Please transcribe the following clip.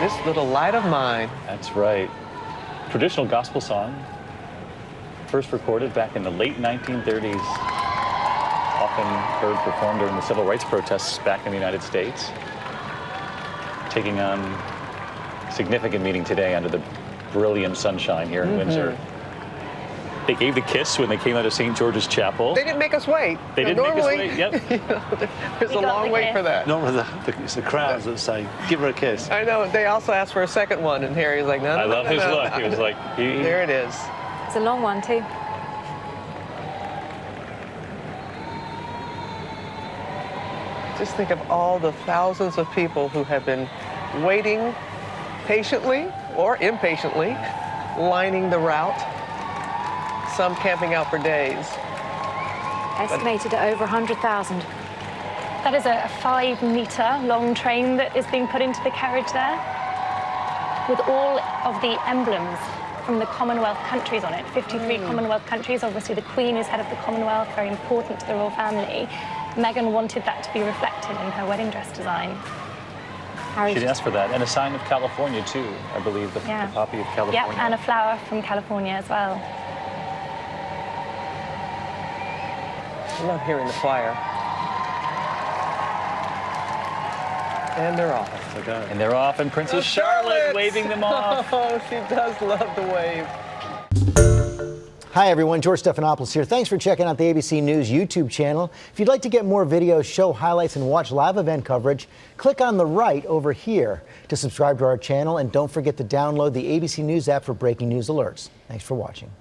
This Little Light of Mine. That's right. Traditional gospel song, first recorded back in the late 1930s. Often heard performed during the civil rights protests back in the United States. Taking on significant meaning today under the brilliant sunshine here in Windsor. They gave the kiss when they came out of St. George's Chapel. They didn't make us wait. They didn't make us wait, yep. There's a long wait for that. Normally it's the crowds that say, give her a kiss. I know. They also asked for a second one, and Harry's like, no, no, I love his look. He was like, there it is. It's a long one, too. Just think of all the thousands of people who have been waiting patiently or impatiently, lining the route, some camping out for days. Estimated at over 100,000. That is a 5-metre long train that is being put into the carriage there, with all of the emblems from the Commonwealth countries on it. 53 Commonwealth countries. Obviously, the Queen is head of the Commonwealth, very important to the royal family. Meghan wanted that to be reflected in her wedding dress design. She'd asked for that, and a sign of California, too, I believe, the poppy of California. Yep, and a flower from California as well. I love hearing the choir. And they're off. And they're off, and Princess Charlotte waving them off. Oh, she does love the wave. Hi, everyone. George Stephanopoulos here. Thanks for checking out the ABC News YouTube channel. If you'd like to get more videos, show highlights, and watch live event coverage, click on the right over here to subscribe to our channel. And don't forget to download the ABC News app for breaking news alerts. Thanks for watching.